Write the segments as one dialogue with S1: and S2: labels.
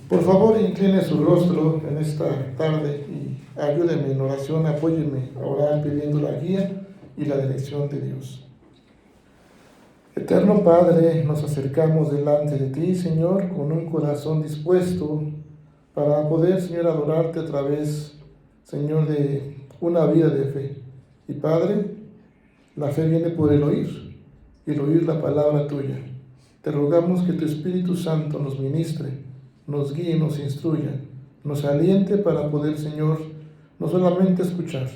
S1: Por favor, incline su rostro en esta tarde y ayúdeme en oración, apóyeme a orar pidiendo la guía y la dirección de Dios. Eterno Padre, nos acercamos delante de ti, Señor, con un corazón dispuesto para poder, Señor, adorarte a través, Señor, de una vida de fe. Y Padre, la fe viene por el oír, y el oír la palabra tuya. Te rogamos que tu Espíritu Santo nos ministre, nos guíe, nos instruya, nos aliente para poder, Señor, no solamente escuchar,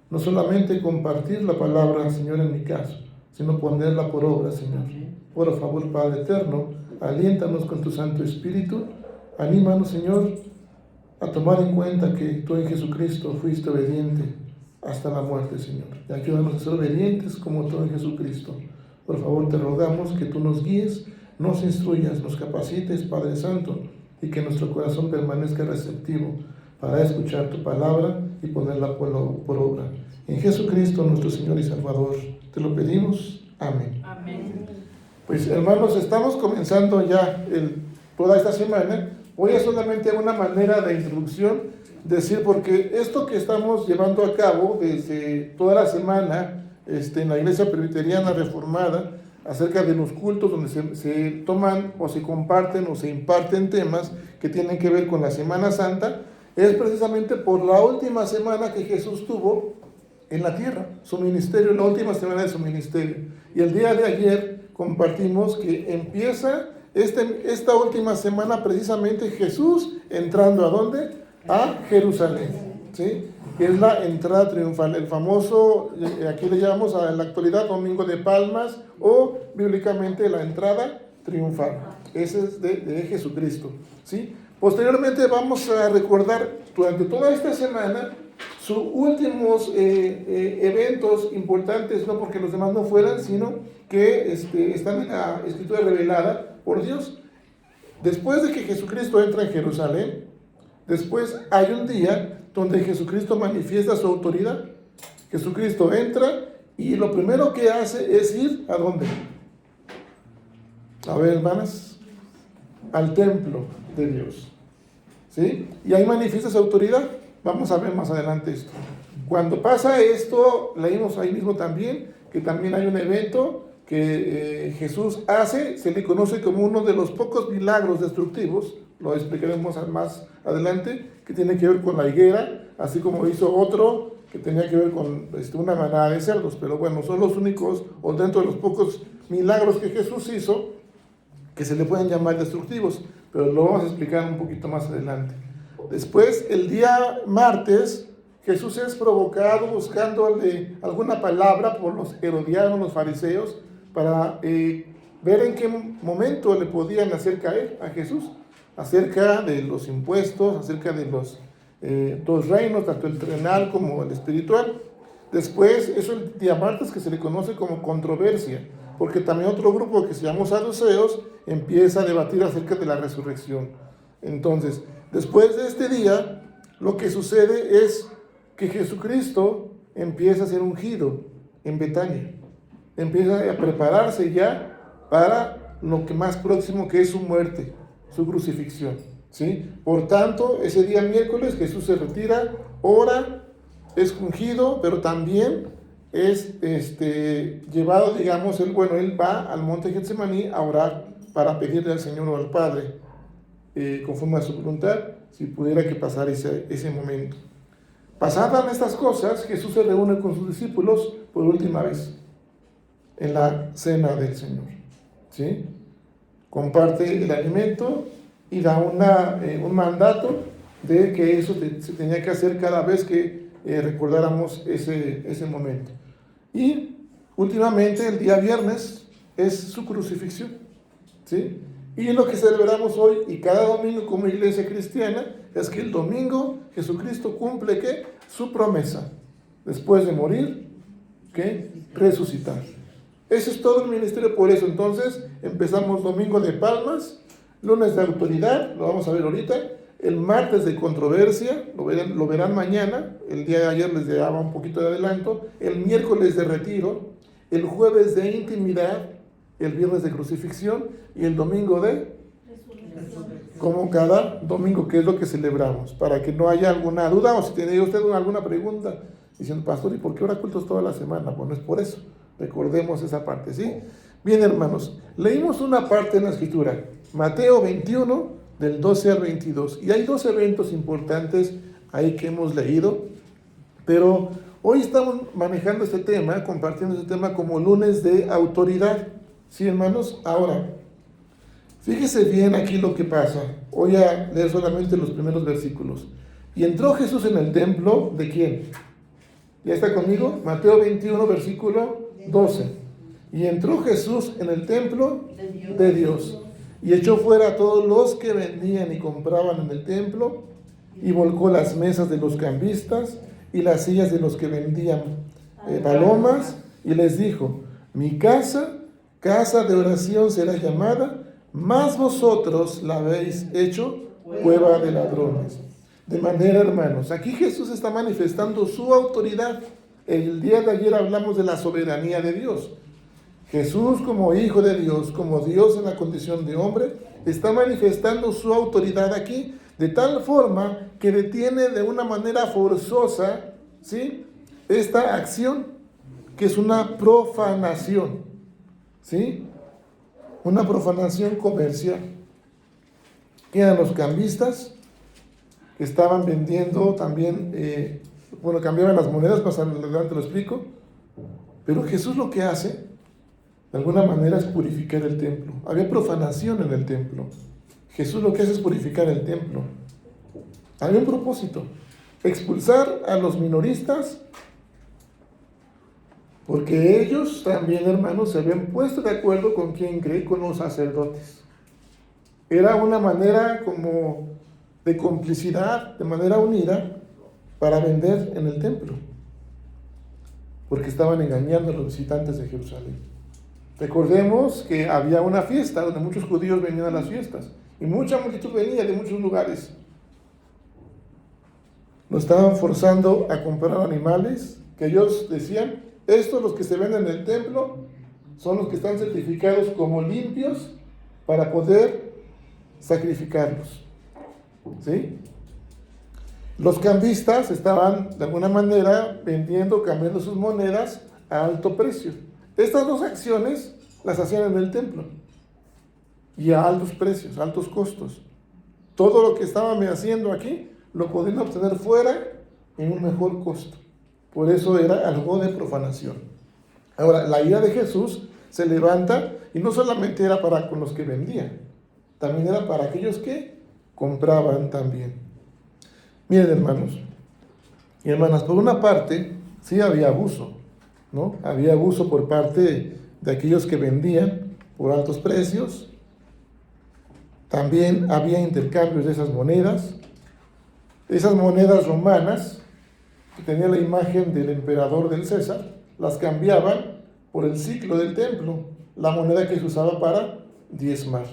S1: no solamente compartir la palabra, Señor, en mi caso, sino ponerla por obra, Señor. Por favor, Padre eterno, aliéntanos con tu Santo Espíritu, anímanos, Señor, a tomar en cuenta que tú en Jesucristo fuiste obediente hasta la muerte, Señor. Y ayúdanos a ser obedientes como tú en Jesucristo. Por favor, te rogamos que tú nos guíes, nos instruyas, nos capacites, Padre Santo, y que nuestro corazón permanezca receptivo para escuchar tu palabra y ponerla por obra. En Jesucristo, nuestro Señor y Salvador, te lo pedimos. Amén.
S2: Amén.
S1: Pues, hermanos, estamos comenzando ya toda esta semana. Voy a solamente una manera de introducción decir, porque esto que estamos llevando a cabo desde toda la semana en la Iglesia Presbiteriana Reformada, acerca de los cultos donde se toman o se comparten o se imparten temas que tienen que ver con la Semana Santa, es precisamente por la última semana que Jesús tuvo en la tierra, su ministerio, la última semana de su ministerio. Y el día de ayer compartimos que empieza esta última semana precisamente Jesús entrando ¿a dónde? A Jerusalén, ¿sí? Que es la entrada triunfal, el famoso, aquí le llamamos en la actualidad Domingo de Palmas, o bíblicamente la entrada triunfal. Ese es de Jesucristo, ¿sí? Posteriormente vamos a recordar durante toda esta semana sus últimos eventos importantes, no porque los demás no fueran, sino que están en la Escritura revelada por Dios. Después de que Jesucristo entra en Jerusalén, después hay un día donde Jesucristo manifiesta su autoridad. Jesucristo entra y lo primero que hace es ir ¿a dónde? A ver, hermanas, al templo de Dios, ¿sí? Y ahí manifiesta su autoridad. Vamos a ver más adelante esto. Cuando pasa esto, leímos ahí mismo también que también hay un evento que Jesús hace, se le conoce como uno de los pocos milagros destructivos, lo explicaremos más adelante, que tiene que ver con la higuera, así como hizo otro que tenía que ver con una manada de cerdos, pero bueno, son los únicos, o dentro de los pocos milagros que Jesús hizo, que se le pueden llamar destructivos, pero lo vamos a explicar un poquito más adelante. Después, el día martes, Jesús es provocado buscándole alguna palabra por los herodianos, los fariseos, para ver en qué momento le podían hacer caer a Jesús, acerca de los impuestos, acerca de los dos reinos, tanto el terrenal como el espiritual. Después, eso el día martes que se le conoce como controversia, porque también otro grupo que se llama saduceos empieza a debatir acerca de la resurrección. Entonces, después de este día, lo que sucede es que Jesucristo empieza a ser ungido en Betania. Empieza a prepararse ya para lo que más próximo que es su muerte, su crucifixión, ¿sí? Por tanto, ese día miércoles Jesús se retira, ora, es ungido, pero también es llevado, digamos, él va al monte Getsemaní a orar para pedirle al Señor o al Padre, conforme a su voluntad, si pudiera que pasara ese momento. Pasadas estas cosas, Jesús se reúne con sus discípulos por última vez en la cena del Señor, ¿sí? Comparte el alimento y da un mandato de que eso se tenía que hacer cada vez que recordáramos ese momento. Y últimamente, el día viernes, es su crucifixión, ¿sí? Y lo que celebramos hoy y cada domingo como iglesia cristiana es que el domingo Jesucristo cumple ¿qué? Su promesa. Después de morir, ¿qué? Resucitar. Ese es todo el ministerio. Por eso entonces empezamos domingo de palmas, lunes de autoridad, lo vamos a ver ahorita, el martes de controversia, lo verán mañana, el día de ayer les daba un poquito de adelanto, el miércoles de retiro, el jueves de intimidad, el viernes de crucifixión y el domingo de como cada domingo, que es lo que celebramos, para que no haya alguna duda o si tiene usted alguna pregunta diciendo, pastor, ¿y por qué hora cultos toda la semana? Bueno, es por eso, recordemos esa parte, ¿sí? Bien, hermanos, leímos una parte en la escritura, Mateo 21, del 12 al 22, y hay dos eventos importantes ahí que hemos leído, pero hoy estamos manejando este tema, compartiendo este tema como lunes de autoridad, ¿sí, hermanos? Ahora, fíjese bien aquí lo que pasa. Voy a leer solamente los primeros versículos. Y entró Jesús en el templo, ¿de quién? ¿Ya está conmigo? Mateo 21, versículo 12. Y entró Jesús en el templo de Dios. Y echó fuera a todos los que vendían y compraban en el templo. Y volcó las mesas de los cambistas y las sillas de los que vendían palomas. Y les dijo, mi casa, casa de oración será llamada, mas vosotros la habéis hecho cueva de ladrones. De manera, hermanos, aquí Jesús está manifestando su autoridad. El día de ayer hablamos de la soberanía de Dios. Jesús, como hijo de Dios, como Dios en la condición de hombre, está manifestando su autoridad aquí, de tal forma que detiene de una manera forzosa, ¿sí?, esta acción, que es una profanación, ¿sí?, una profanación comercial. Que eran los cambistas, que estaban vendiendo también, cambiaban las monedas, más adelante lo explico, pero Jesús lo que hace, de alguna manera, es purificar el templo. Había profanación en el templo. Jesús lo que hace es purificar el templo. Había un propósito, expulsar a los minoristas, porque ellos también, hermanos, se habían puesto de acuerdo con quién cree, con los sacerdotes. Era una manera como de complicidad, de manera unida, para vender en el templo, porque estaban engañando a los visitantes de Jerusalén. Recordemos que había una fiesta donde muchos judíos venían a las fiestas, y mucha multitud venía de muchos lugares. Lo estaban forzando a comprar animales, que ellos decían, estos, los que se venden en el templo, son los que están certificados como limpios para poder sacrificarlos, ¿sí? Los cambistas estaban de alguna manera vendiendo, cambiando sus monedas a alto precio. Estas dos acciones las hacían en el templo y a altos precios, altos costos. Todo lo que estaban haciendo aquí lo podían obtener fuera en un mejor costo. Por eso era algo de profanación. Ahora, la ira de Jesús se levanta y no solamente era para con los que vendían, también era para aquellos que compraban también. Miren, hermanos y hermanas, por una parte, sí había abuso, ¿no? Había abuso por parte de aquellos que vendían por altos precios. También había intercambios de esas monedas romanas, que tenían la imagen del emperador, del César, las cambiaban por el ciclo del templo, la moneda que se usaba para diezmar,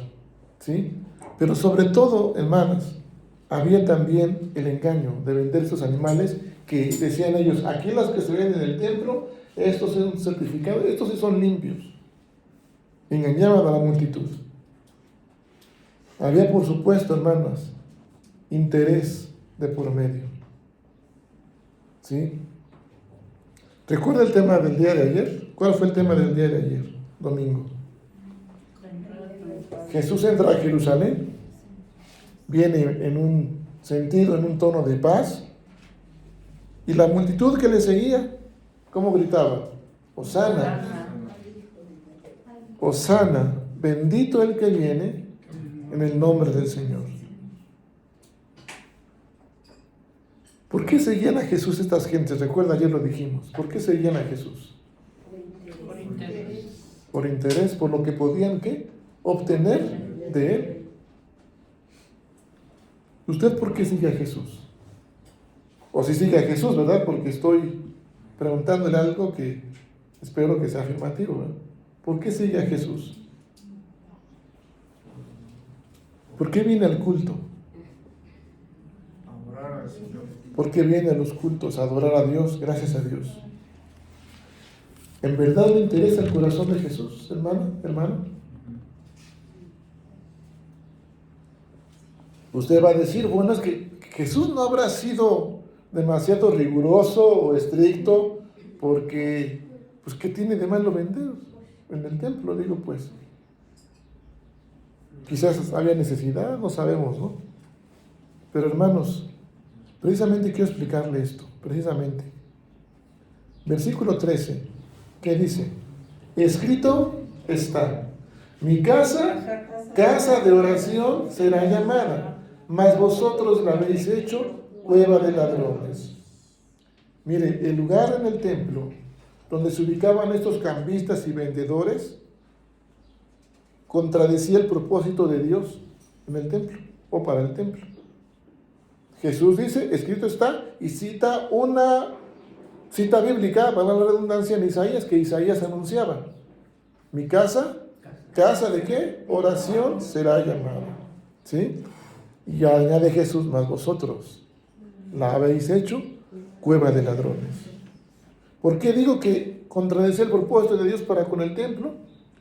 S1: ¿sí? Pero sobre todo, hermanas, había también el engaño de vender estos animales que decían ellos, aquí las que se venden en el templo, estos son certificados, estos sí son limpios. Engañaban a la multitud. Había, por supuesto, hermanas, interés de por medio, ¿sí? ¿Recuerda el tema del día de ayer? ¿Cuál fue el tema del día de ayer, domingo? Jesús entra a Jerusalén, viene en un sentido, en un tono de paz, y la multitud que le seguía, ¿cómo gritaba? Hosana, Hosana, bendito el que viene en el nombre del Señor. ¿Por qué seguían a Jesús estas gentes? Recuerda, ayer lo dijimos. ¿Por qué seguían a Jesús?
S2: Por interés.
S1: Por interés, por lo que podían, ¿qué?, obtener de Él. ¿Usted por qué sigue a Jesús? O si sigue a Jesús, ¿verdad? Porque estoy preguntándole algo que espero que sea afirmativo, ¿verdad? ¿Por qué sigue a Jesús? ¿Por qué viene al culto? ¿Por qué viene a los cultos a adorar a Dios? Gracias a Dios. ¿En verdad le interesa el corazón de Jesús, hermano? Usted va a decir, bueno, es que Jesús no habrá sido demasiado riguroso o estricto porque, pues, ¿qué tiene de malo vender en el templo? Digo, pues, quizás había necesidad, no sabemos, ¿no? Pero hermanos, precisamente quiero explicarle esto, precisamente. Versículo 13, ¿qué dice? Escrito está, mi casa de oración será llamada, mas vosotros la habéis hecho cueva de ladrones. Mire, el lugar en el templo donde se ubicaban estos cambistas y vendedores contradecía el propósito de Dios en el templo o para el templo. Jesús dice, escrito está, y cita una cita bíblica, para la redundancia, en Isaías, que Isaías anunciaba. Mi casa, ¿casa de qué? Oración será llamada. ¿Sí? Y añade Jesús, más vosotros la habéis hecho cueva de ladrones. ¿Por qué digo que contradice el propósito de Dios para con el templo?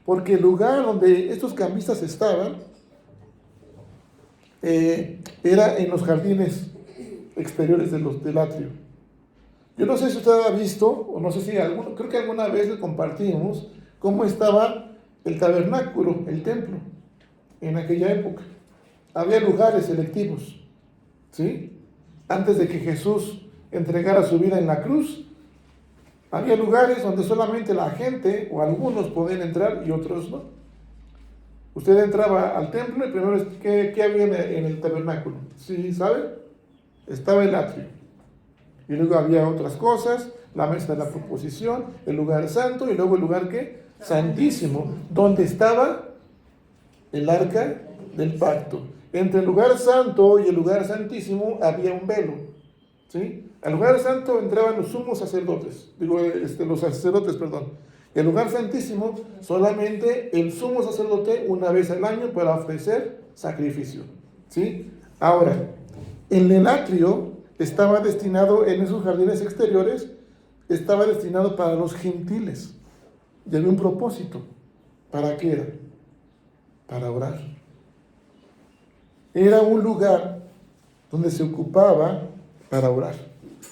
S1: Porque el lugar donde estos cambistas estaban era en los jardines exteriores del atrio. Yo no sé si usted ha visto, o no sé si creo que alguna vez le compartimos cómo estaba el tabernáculo, el templo, en aquella época. Había lugares selectivos, ¿sí? Antes de que Jesús entregara su vida en la cruz, había lugares donde solamente la gente o algunos podían entrar y otros no. Usted entraba al templo y primero, ¿qué había en el tabernáculo? ¿Sí sabe? Estaba el atrio. Y luego había otras cosas, la mesa de la proposición, el lugar santo y luego el lugar, ¿qué? Santísimo, donde estaba el arca del pacto. Entre el lugar santo y el lugar santísimo había un velo, ¿sí? Al lugar santo entraban los sumos sacerdotes, los sacerdotes, perdón. Y al lugar santísimo solamente el sumo sacerdote una vez al año para ofrecer sacrificio, ¿sí? Ahora, en el atrio estaba destinado, en esos jardines exteriores, estaba destinado para los gentiles. Y había un propósito. ¿Para qué era? Para orar. Era un lugar donde se ocupaba para orar.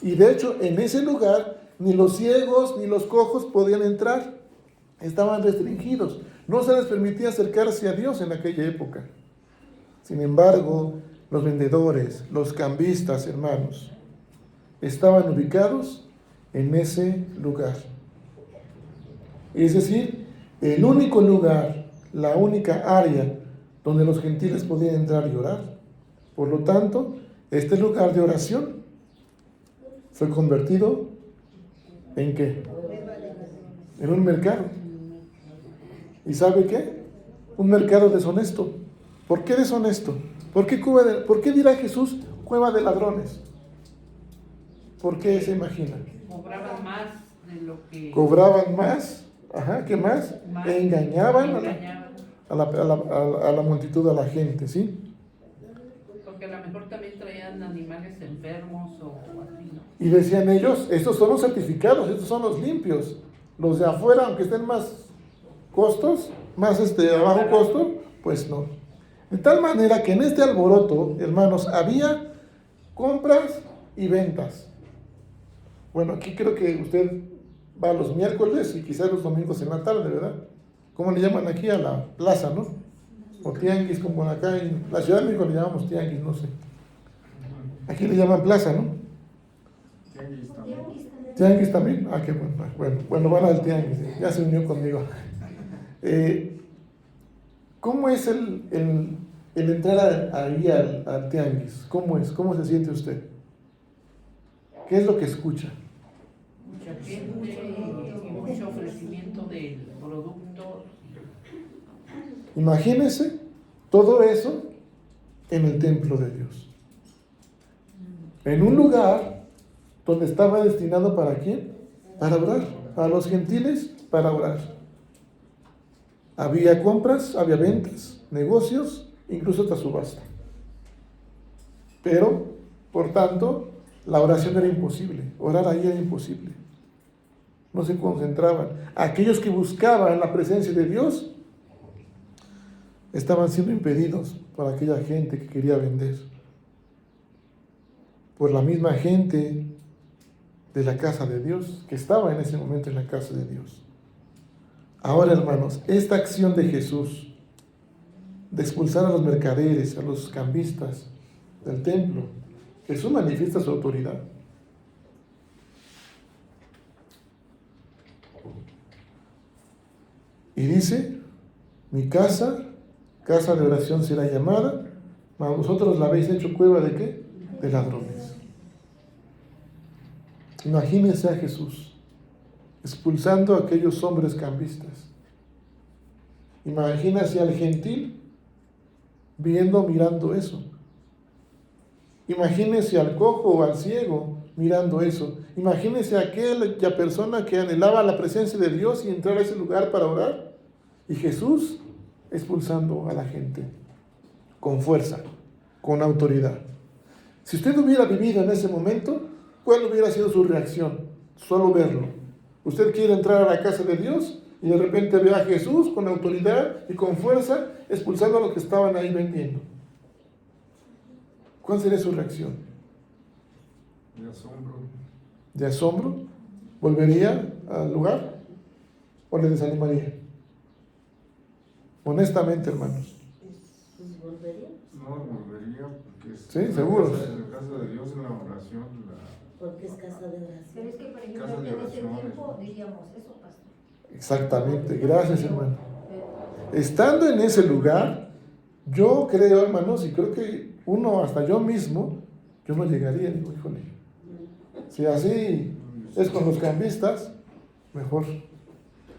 S1: Y de hecho, en ese lugar, ni los ciegos ni los cojos podían entrar. Estaban restringidos. No se les permitía acercarse a Dios en aquella época. Sin embargo, los vendedores, los cambistas, hermanos, estaban ubicados en ese lugar. Es decir, el único lugar, la única área donde los gentiles podían entrar y orar. Por lo tanto, este lugar de oración fue convertido ¿en qué? En un mercado. ¿Y sabe qué? Un mercado deshonesto. ¿Por qué deshonesto? ¿Por qué dirá Jesús cueva de ladrones? ¿Por qué se imagina?
S2: Cobraban más de lo que...
S1: Cobraban más, ¿qué más? Engañaban a la multitud, a la gente, ¿sí?
S2: Porque a lo mejor también traían animales enfermos o así, ¿no?
S1: Y decían ellos, estos son los certificados, estos son los limpios. Los de afuera, aunque estén más costos, más a bajo costo, pues no. De tal manera que en este alboroto, hermanos, había compras y ventas. Bueno, aquí creo que usted va los miércoles y quizás los domingos en la tarde, ¿verdad? ¿Cómo le llaman aquí a la plaza, no? O tianguis, como acá en la Ciudad de México le llamamos tianguis, no sé. Aquí le llaman plaza, ¿no? Tianguis también. Qué bueno, van al tianguis, ya se unió conmigo. ¿Cómo es el entrar ahí al tianguis? ¿Cómo es? ¿Cómo se siente usted? ¿Qué es lo que escucha?
S2: Mucha gente y mucho ofrecimiento del producto.
S1: Imagínese todo eso en el templo de Dios. En un lugar donde estaba destinado ¿para quién? Para orar. A los gentiles, para orar. Había compras, había ventas, negocios, incluso hasta subasta. Pero, por tanto, la oración era imposible. Orar ahí era imposible. No se concentraban. Aquellos que buscaban la presencia de Dios, estaban siendo impedidos por aquella gente que quería vender, por la misma gente de la casa de Dios, que estaba en ese momento en la casa de Dios. Ahora, hermanos, esta acción de Jesús, de expulsar a los mercaderes, a los cambistas del templo, Jesús manifiesta su autoridad. Y dice, mi casa, casa de oración será llamada, mas vosotros la habéis hecho cueva ¿de qué? De ladrones. Imagínense a Jesús expulsando a aquellos hombres cambistas. Imagínense al gentil mirando eso. Imagínense al cojo o al ciego mirando eso. Imagínense a aquella persona que anhelaba la presencia de Dios y entrar a ese lugar para orar. Y Jesús expulsando a la gente con fuerza, con autoridad. Si usted hubiera vivido en ese momento, ¿cuál hubiera sido su reacción? Solo verlo. Usted quiere entrar a la casa de Dios y de repente ve a Jesús con autoridad y con fuerza expulsando a los que estaban ahí vendiendo. ¿Cuál sería su reacción?
S3: De asombro.
S1: ¿De asombro? ¿Volvería al lugar? ¿O le desanimaría? Honestamente, hermanos.
S4: Pues volvería.
S3: No, volvería porque es
S1: Sí, seguro.
S3: la casa de Dios en la oración,
S4: Porque es casa de
S5: Pero
S4: oración.
S5: es que, por ejemplo,
S3: Casa de
S5: en ese
S3: oraciones.
S5: tiempo diríamos eso, pastor.
S1: Exactamente, gracias, hermano.
S5: Pero
S1: Estando en ese lugar, yo creo, hermanos, y creo que uno, hasta yo mismo, yo no llegaría, digo, híjole, si así es con los cambistas, mejor.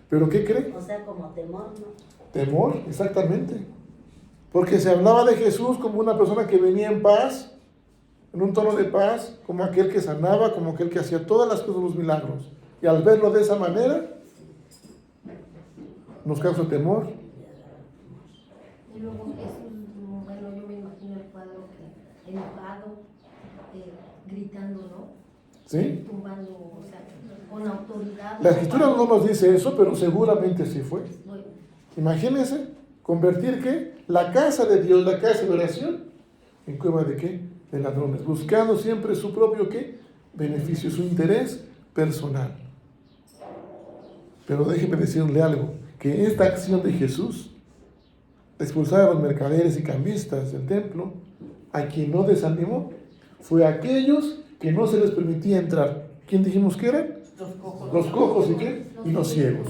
S1: ¿Pero qué cree?
S4: O sea, como temor, ¿no?
S1: Temor, exactamente. Porque se hablaba de Jesús como una persona que venía en paz, en un tono de paz, como aquel que sanaba, como aquel que hacía todas las cosas, los milagros. Y al verlo de esa manera, nos causa temor.
S5: y luego Jesús, bueno, yo me imagino el cuadro que enojado, gritando, ¿no?
S1: ¿Sí?
S5: Tumbando, o sea, con autoridad.
S1: La escritura no nos dice eso, pero seguramente sí fue.
S5: Bueno,
S1: Imagínense, convertir ¿qué? La casa de Dios, la casa de oración, en cueva de ¿qué? De ladrones, buscando siempre su propio ¿qué? Beneficio, su interés personal. Pero déjeme decirle algo, que esta acción de Jesús, de expulsar a los mercaderes y cambistas del templo, a quien no desanimó, fue a aquellos que no se les permitía entrar. ¿Quién dijimos que eran?
S2: Los cojos.
S1: Los cojos y qué? Y los ciegos.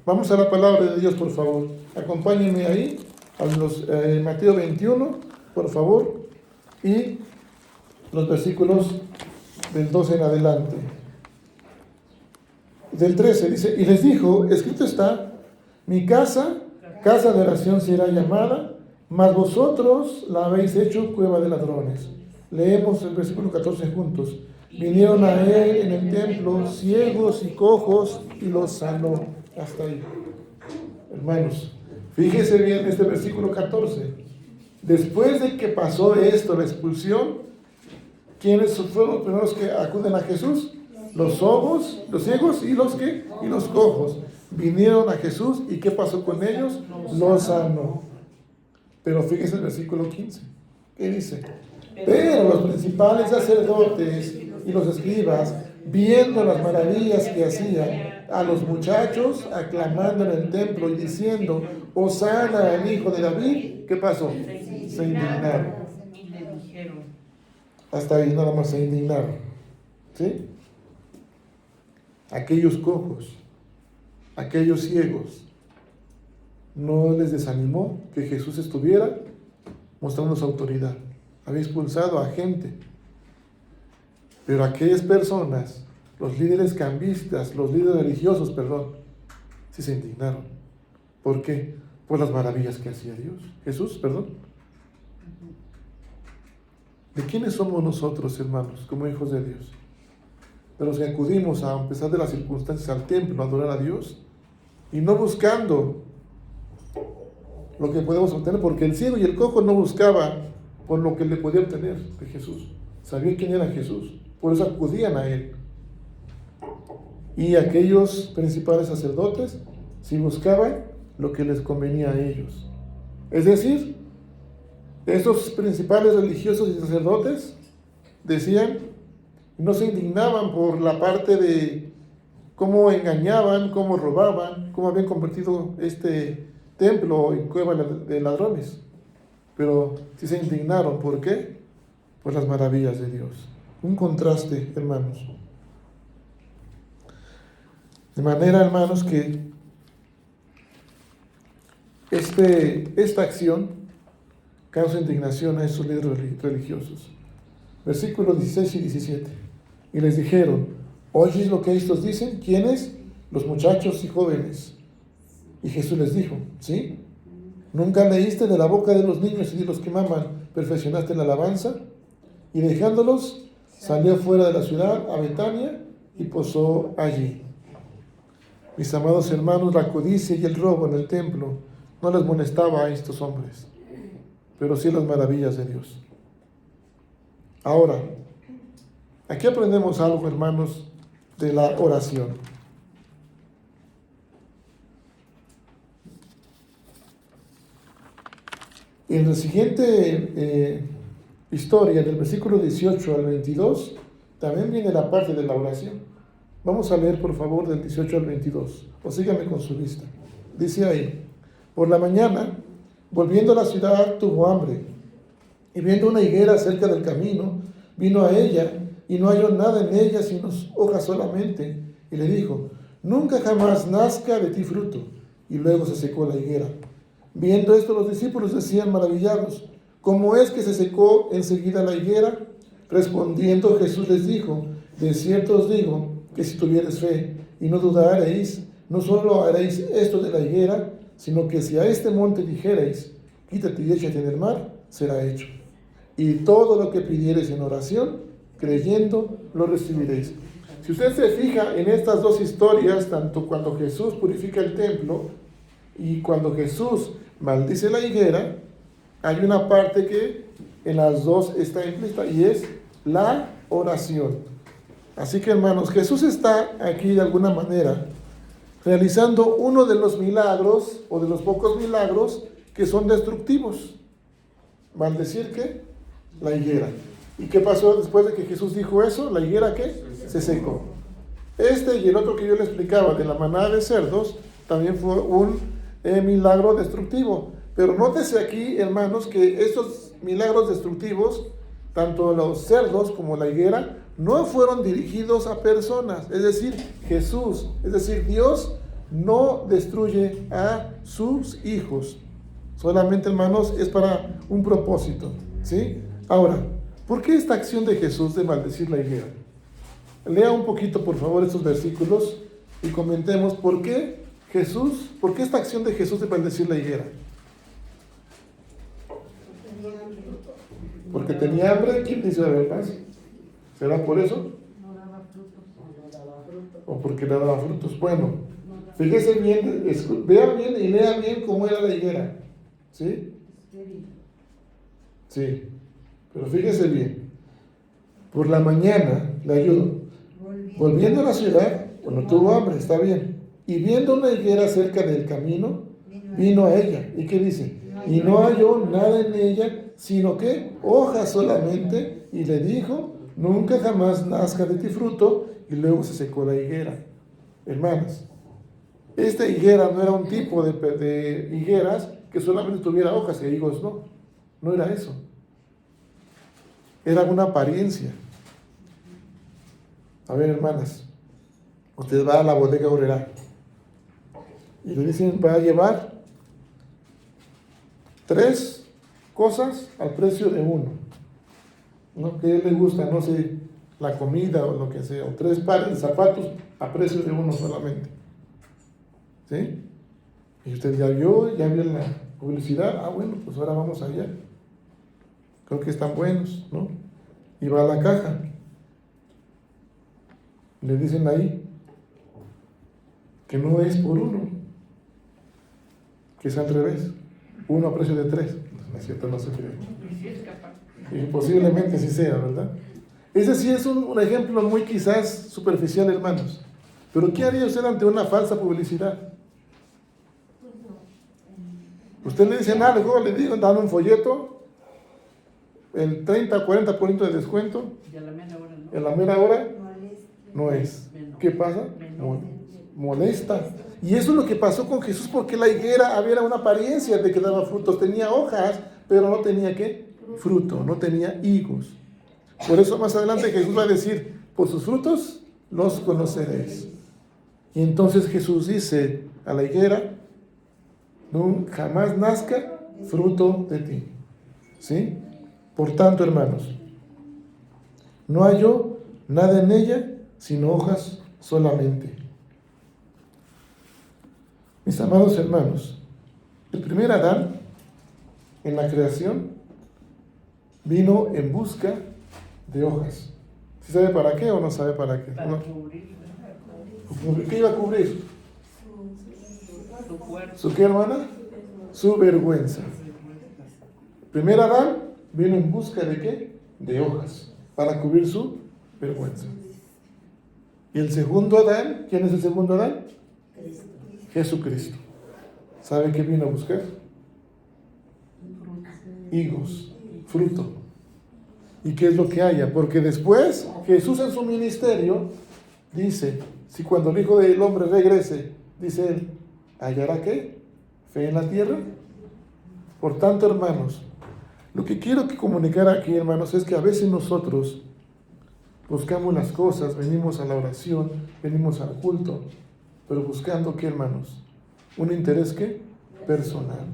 S1: Vamos a la palabra de Dios, por favor. Acompáñenme ahí, a Mateo 21, por favor, y los versículos del 12 en adelante. Del 13 dice, y les dijo, escrito está, mi casa, casa de oración será llamada, mas vosotros la habéis hecho cueva de ladrones. Leemos el versículo 14 juntos. Vinieron a él en el templo ciegos y cojos y los sanó. Hasta ahí. Hermanos, fíjese bien este versículo 14. Después de que pasó esto, la expulsión, ¿quiénes fueron los primeros que acuden a Jesús? Los ciegos y los ¿qué? Y los cojos. Vinieron a Jesús y ¿qué pasó con ellos? Los sanó. Pero fíjese el versículo 15. ¿Qué dice? Pero los principales sacerdotes y los escribas, viendo las maravillas que hacían a los muchachos, aclamando en el templo y diciendo, Hosana al hijo de David, ¿qué pasó? Se indignaron.
S2: Y le dijeron,
S1: Hasta ahí nada más se indignaron. ¿Sí? Aquellos cojos, aquellos ciegos, no les desanimó que Jesús estuviera mostrando su autoridad. Había expulsado a gente. Pero aquellas personas, los líderes cambistas, los líderes religiosos, sí se indignaron. ¿Por qué? Por las maravillas que hacía Jesús. ¿De quiénes somos nosotros, hermanos, como hijos de Dios? De los que acudimos, a pesar de las circunstancias, al templo a adorar a Dios y no buscando lo que podemos obtener, porque el ciego y el cojo no buscaban por lo que le podía obtener de Jesús. Sabían quién era Jesús, por eso acudían a él. Y aquellos principales sacerdotes sí buscaban lo que les convenía a ellos. Es decir, esos principales religiosos y sacerdotes decían, no se indignaban por la parte de cómo engañaban, cómo robaban, cómo habían convertido este templo en cueva de ladrones. Pero sí se indignaron. ¿Por qué? Por las maravillas de Dios. Un contraste, hermanos. De manera, hermanos, que esta acción causa indignación a esos líderes religiosos. Versículos 16 y 17. Y les dijeron, ¿oyes lo que estos dicen? ¿Quiénes? Los muchachos y jóvenes. Y Jesús les dijo, ¿sí? ¿Nunca leíste de la boca de los niños y de los que maman, perfeccionaste la alabanza? Y dejándolos, salió fuera de la ciudad a Betania y posó allí. Mis amados hermanos, la codicia y el robo en el templo no les molestaba a estos hombres, pero sí las maravillas de Dios. Ahora, aquí aprendemos algo, hermanos, de la oración. En la siguiente historia, del versículo 18 al 22, también viene la parte de la oración. Vamos a leer, por favor, del 18 al 22, o síganme con su vista. Dice ahí, por la mañana, volviendo a la ciudad, tuvo hambre, y viendo una higuera cerca del camino, vino a ella, y no halló nada en ella, sino hojas solamente, y le dijo, nunca jamás nazca de ti fruto. Y luego se secó la higuera. Viendo esto, los discípulos decían maravillados, ¿cómo es que se secó enseguida la higuera? Respondiendo Jesús les dijo, de cierto os digo, que si tuviereis fe y no dudareis, no solo haréis esto de la higuera, sino que si a este monte dijereis, quítate y échate en el mar, será hecho. Y todo lo que pidiereis en oración, creyendo, lo recibiréis. Si usted se fija en estas dos historias, tanto cuando Jesús purifica el templo y cuando Jesús maldice la higuera, hay una parte que en las dos está implícita y es la oración. Así que, hermanos, Jesús está aquí de alguna manera realizando uno de los milagros o de los pocos milagros que son destructivos. Maldecir, ¿qué? La higuera. ¿Y qué pasó después de que Jesús dijo eso? ¿La higuera qué? Se secó. Este y el otro que yo le explicaba de la manada de cerdos también fue un milagro destructivo. Pero nótese aquí, hermanos, que estos milagros destructivos, tanto los cerdos como la higuera, no fueron dirigidos a personas. Es decir, Jesús, es decir, Dios no destruye a sus hijos. Solamente, hermanos, es para un propósito, ¿sí? Ahora, ¿por qué esta acción de Jesús de maldecir la higuera? Lea un poquito, por favor, estos versículos y comentemos por qué esta acción de Jesús de maldecir la higuera. Porque tenía hambre. ¿Quién dice la verdad? ¿Será por eso?
S5: No daba frutos.
S4: No daba fruto.
S1: ¿O porque le daba frutos? Bueno, fíjese bien, vea bien y lea bien cómo era la higuera. ¿Sí? Sí, pero fíjese bien. Por la mañana, le ayudo. Volviendo a la ciudad, cuando tuvo hambre, está bien. Y viendo una higuera cerca del camino, vino a ella. ¿Y qué dice? Y no halló nada en ella, sino que hojas solamente. Y le dijo, nunca jamás nazca de ti fruto. Y luego se secó la higuera. Hermanas, esta higuera no era un tipo de higueras que solamente tuviera hojas y higos, no era eso. Era una apariencia. A ver, hermanas, usted va a la bodega Aurrerá y le dicen, va a llevar 3 cosas al precio de 1, ¿no? Que a él le gusta, no sé, la comida o lo que sea, o 3 pares de zapatos a precio de 1 solamente, ¿sí? Y usted ya vio la publicidad, bueno, pues ahora vamos allá, creo que están buenos, ¿no? Y va a la caja, le dicen ahí que no es por 1, que es al revés, 1 a precio de 3. No es cierto, no se cree. Y posiblemente sí sea, ¿verdad? Ese sí es un ejemplo muy quizás superficial, hermanos. Pero ¿qué haría usted ante una falsa publicidad? Usted le dicen algo, le digo, dan un folleto, el 30, 40% de descuento,
S2: Y a la media hora, ¿no?
S1: en la mera hora
S5: Molesta.
S1: no es.
S2: Me enojo.
S1: ¿Qué pasa?
S2: Me enojo.
S1: Molesta. Y eso es lo que pasó con Jesús, porque la higuera había una apariencia de que daba frutos, tenía hojas, pero no tenía ¿qué? Fruto, no tenía higos. Por eso más adelante Jesús va a decir, por sus frutos los conoceréis. Y entonces Jesús dice a la higuera, no, jamás nazca fruto de ti. ¿Sí? Por tanto, hermanos, no halló nada en ella, sino hojas solamente. Mis amados hermanos, el primer Adán en la creación vino en busca de hojas. ¿Sí sabe para qué o no sabe para qué?
S2: Para
S1: ¿No?
S2: cubrir, ¿verdad?
S1: ¿Qué iba a cubrir?
S2: Su cuerpo.
S1: ¿Su qué, hermana? Su vergüenza. Primer Adán vino en busca de qué? De hojas, para cubrir su vergüenza. Y el segundo Adán, ¿quién es el segundo Adán?
S4: Cristo.
S1: Jesucristo. ¿Sabe qué vino a buscar? Higos, fruto. ¿Y qué es lo que haya? Porque después Jesús en su ministerio dice, si cuando el Hijo del Hombre regrese, dice él, ¿hallará qué? ¿Fe en la tierra? Por tanto, hermanos, lo que quiero que comunicar aquí, hermanos, es que a veces nosotros buscamos las cosas, venimos a la oración, venimos al culto, pero buscando ¿qué, hermanos? Un interés ¿qué? Personal.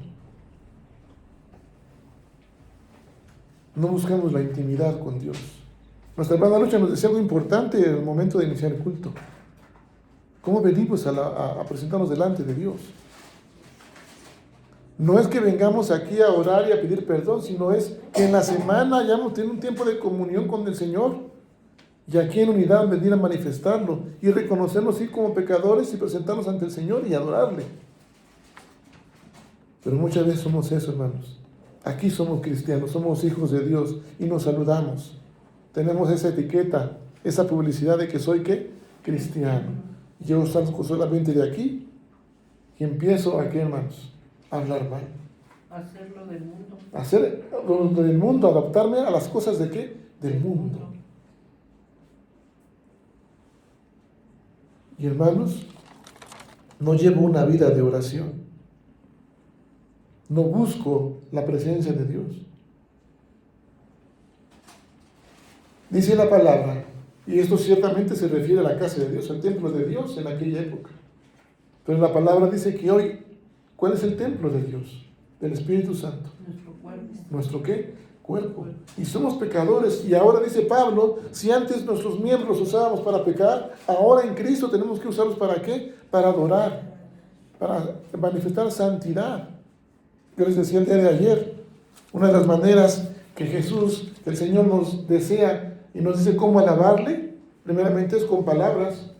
S1: No buscamos la intimidad con Dios. Nuestra hermana Lucha nos decía algo importante en el momento de iniciar el culto. ¿Cómo venimos a presentarnos delante de Dios? No es que vengamos aquí a orar y a pedir perdón, sino es que en la semana hayamos tenido un tiempo de comunión con el Señor y aquí en unidad venir a manifestarlo y reconocernos sí como pecadores y presentarnos ante el Señor y adorarle. Pero muchas veces somos eso, hermanos. Aquí somos cristianos, somos hijos de Dios y nos saludamos. Tenemos esa etiqueta, esa publicidad de que soy ¿qué? Cristiano. Yo salgo solamente de aquí y empiezo a ¿qué, hermanos? A hablar mal.
S2: Hacerlo del mundo.
S1: Hacer lo del mundo, adaptarme a las cosas de ¿qué? Del mundo. Y hermanos, no llevo una vida de oración. No busco la presencia de Dios. Dice la palabra, y esto ciertamente se refiere a la casa de Dios, al templo de Dios en aquella época. Pero la palabra dice que hoy, ¿cuál es el templo de Dios? Del Espíritu Santo.
S2: Nuestro cuerpo.
S1: ¿Nuestro qué? Cuerpo. Y somos pecadores. Y ahora dice Pablo, si antes nuestros miembros los usábamos para pecar, ahora en Cristo tenemos que usarlos ¿para qué? Para adorar, para manifestar santidad. Yo les decía el día de ayer, una de las maneras que Jesús, el Señor nos desea y nos dice cómo alabarle, primeramente es con palabras.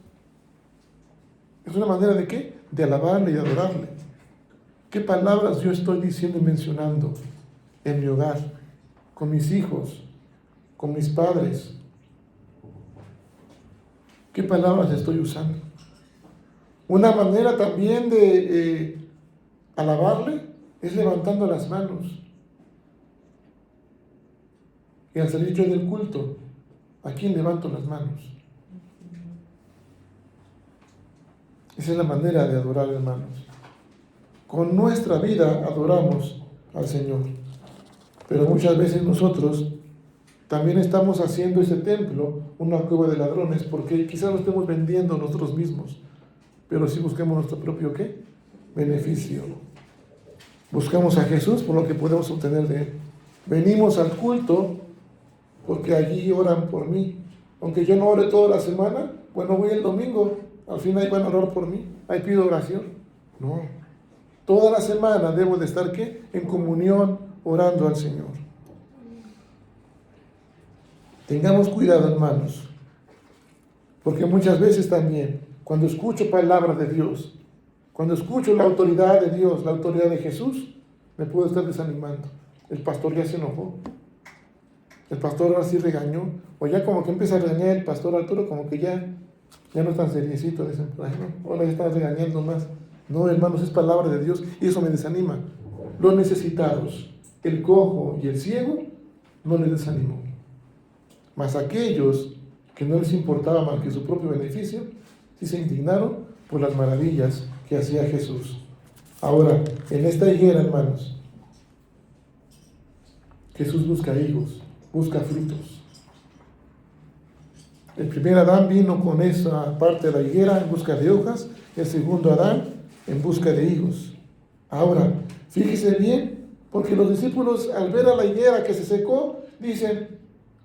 S1: Es una manera de ¿qué? De alabarle y adorarle. ¿Qué palabras yo estoy diciendo y mencionando en mi hogar, con mis hijos, con mis padres? ¿Qué palabras estoy usando? Una manera también de alabarle es levantando las manos. Y al salir yo del culto, ¿a quién levanto las manos? Esa es la manera de adorar, hermanos. Con nuestra vida adoramos al Señor. Pero muchas veces nosotros también estamos haciendo ese templo una cueva de ladrones, porque quizás lo estemos vendiendo nosotros mismos, pero sí buscamos nuestro propio ¿qué? Beneficio. Buscamos a Jesús por lo que podemos obtener de Él. Venimos al culto porque allí oran por mí. Aunque yo no ore toda la semana, bueno, voy el domingo, al fin ahí van a orar por mí, ahí pido oración. No, toda la semana debo de estar ¿qué? En comunión, orando al Señor. Tengamos cuidado, hermanos, porque muchas veces también, cuando escucho palabra de Dios, cuando escucho la autoridad de Dios, la autoridad de Jesús, me puedo estar desanimando. El pastor ya se enojó. El pastor ahora sí regañó. O ya como que empieza a regañar el pastor Arturo, como que ya no es tan seriecito. Dicen, ahora ya está regañando más. No, hermanos, es palabra de Dios y eso me desanima. los necesitados, el cojo y el ciego, no les desanimó. Mas aquellos que no les importaba más que su propio beneficio, sí se indignaron por las maravillas que hacía Jesús. Ahora, en esta higuera, hermanos, Jesús busca higos, busca frutos. El primer Adán vino con esa parte de la higuera en busca de hojas, el segundo Adán en busca de higos. Ahora, fíjese bien, porque los discípulos al ver a la higuera que se secó, dicen,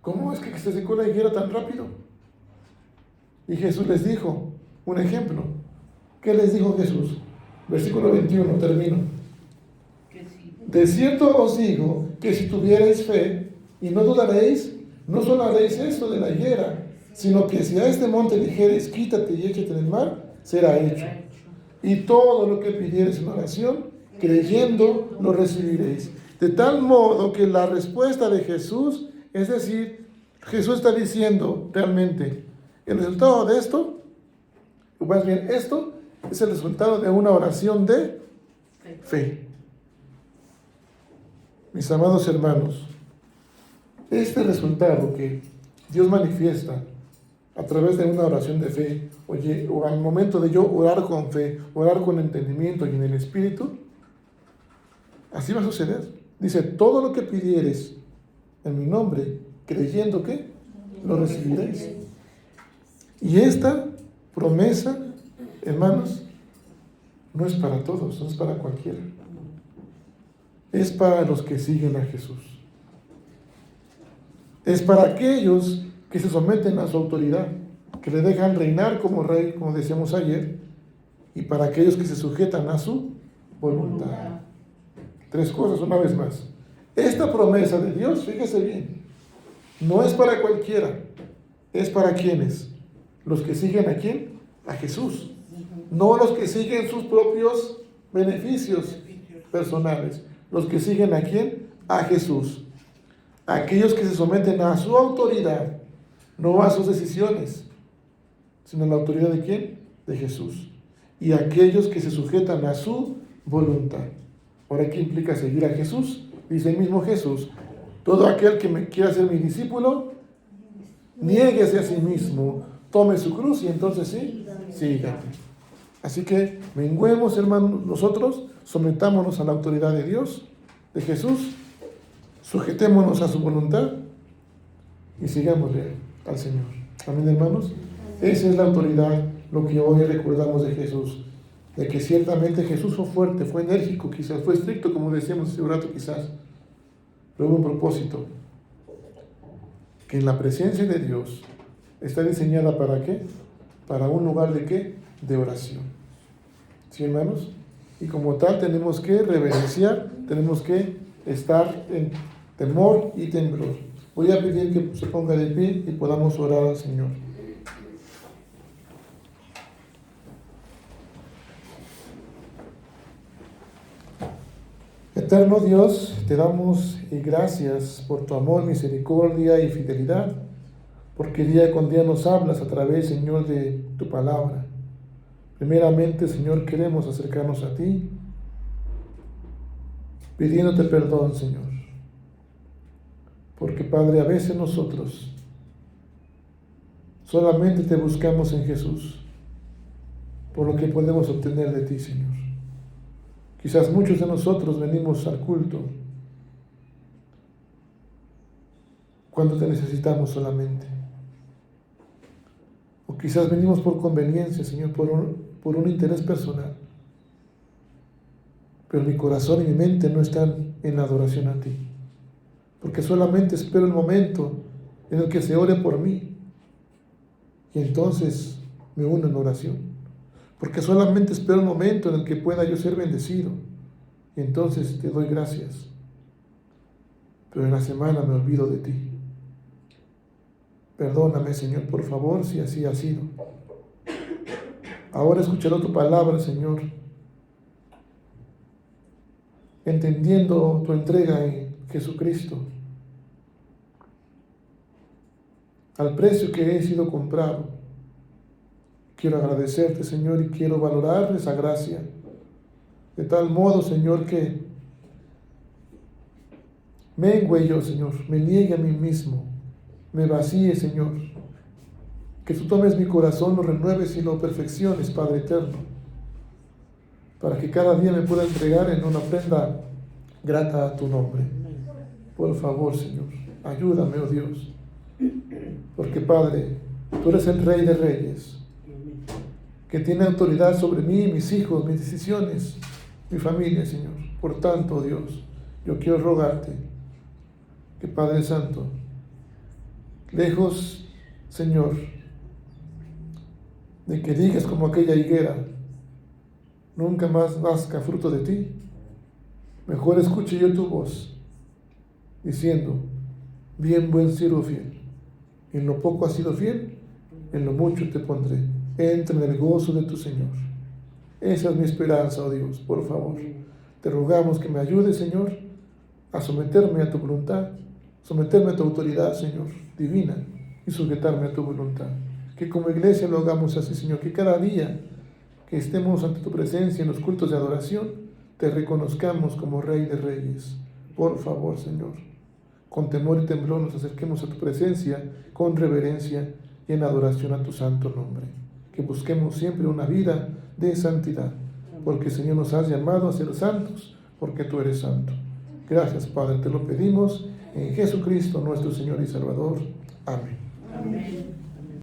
S1: ¿cómo es que se secó la higuera tan rápido? Y Jesús les dijo un ejemplo. ¿Qué les dijo Jesús? Versículo 21, termino.
S2: Que sí.
S1: De cierto os digo que si tuvierais fe y no dudaréis, no solo haréis esto de la higuera, sino que si a este monte dijereis, quítate y échate en el mar, será hecho. Y todo lo que pidiereis en oración, creyendo, lo recibiréis. De tal modo que la respuesta de Jesús, es decir, Jesús está diciendo realmente, el resultado de esto, o más bien esto, es el resultado de una oración de fe. Mis amados hermanos, este resultado que Dios manifiesta a través de una oración de fe, oye, o al momento de yo orar con fe, orar con entendimiento y en el Espíritu, así va a suceder. Dice, todo lo que pidieres en mi nombre, creyendo que lo recibiréis. Y esta promesa, hermanos, no es para todos, no es para cualquiera. Es para los que siguen a Jesús. Es para aquellos que se someten a su autoridad, que le dejan reinar como rey, como decíamos ayer, y para aquellos que se sujetan a su voluntad. Tres cosas una vez más. Esta promesa de Dios, fíjese bien, no es para cualquiera, es para quienes, los que siguen a quién, a Jesús, no los que siguen sus propios beneficios personales, los que siguen a quién, a Jesús, aquellos que se someten a su autoridad, no a sus decisiones, sino a la autoridad de quién, de Jesús, y aquellos que se sujetan a su voluntad. Ahora, ¿qué implica seguir a Jesús? Dice el mismo Jesús, todo aquel que me quiera ser mi discípulo, niéguese a sí mismo, tome su cruz y entonces sí, sígame. Así que menguemos, hermanos, nosotros, sometámonos a la autoridad de Dios, de Jesús, sujetémonos a su voluntad y sigámosle al Señor. Amén, hermanos. Esa es la autoridad, lo que hoy recordamos de Jesús, de que ciertamente Jesús fue fuerte, fue enérgico, quizás fue estricto, como decíamos hace un rato quizás, pero hubo un propósito, que en la presencia de Dios está diseñada ¿para qué? Para un lugar de ¿qué? De oración. ¿Sí, hermanos? Y como tal tenemos que reverenciar, tenemos que estar en temor y temblor. Voy a pedir que se ponga de pie y podamos orar al Señor. Eterno Dios, te damos gracias por tu amor, misericordia y fidelidad, porque día con día nos hablas a través, Señor, de tu palabra. Primeramente, Señor, queremos acercarnos a ti, pidiéndote perdón, Señor, porque, Padre, a veces nosotros solamente te buscamos en Jesús, por lo que podemos obtener de ti, Señor. Quizás muchos de nosotros venimos al culto cuando te necesitamos solamente. O quizás venimos por conveniencia, Señor, por un interés personal. Pero mi corazón y mi mente no están en adoración a ti. Porque solamente espero el momento en el que se ore por mí. Y entonces me uno en oración. Porque solamente espero el momento en el que pueda yo ser bendecido. Y entonces te doy gracias. Pero en la semana me olvido de ti. Perdóname, Señor, por favor, si así ha sido. Ahora escucharé tu palabra, Señor, entendiendo tu entrega en Jesucristo, al precio que he sido comprado. Quiero agradecerte, Señor, y quiero valorar esa gracia, de tal modo, Señor, que Mengue yo, Señor, me niegue a mí mismo, me vacíe, Señor. Que tú tomes mi corazón, lo renueves y lo perfecciones, Padre eterno, para que cada día me pueda entregar en una ofrenda grata a tu nombre. Por favor, Señor, ayúdame, oh Dios, porque Padre, tú eres el Rey de Reyes, que tiene autoridad sobre mí, mis hijos, mis decisiones, mi familia, Señor. Por tanto, oh Dios, yo quiero rogarte que, Padre Santo, lejos, Señor, de que digas como aquella higuera, nunca más nazca fruto de ti, mejor escuche yo tu voz, diciendo, bien buen siervo fiel, en lo poco has sido fiel, en lo mucho te pondré, entra en el gozo de tu Señor. Esa es mi esperanza, oh Dios, por favor, te rogamos que me ayudes, Señor, a someterme a tu voluntad, someterme a tu autoridad, Señor, divina, y sujetarme a tu voluntad. Que como iglesia lo hagamos así, Señor, que cada día que estemos ante tu presencia en los cultos de adoración, te reconozcamos como Rey de Reyes. Por favor, Señor, con temor y temblor nos acerquemos a tu presencia, con reverencia y en adoración a tu santo nombre. Que busquemos siempre una vida de santidad, porque Señor nos has llamado a ser santos, porque tú eres santo. Gracias, Padre, te lo pedimos en Jesucristo nuestro Señor y Salvador. Amén.
S2: Amén.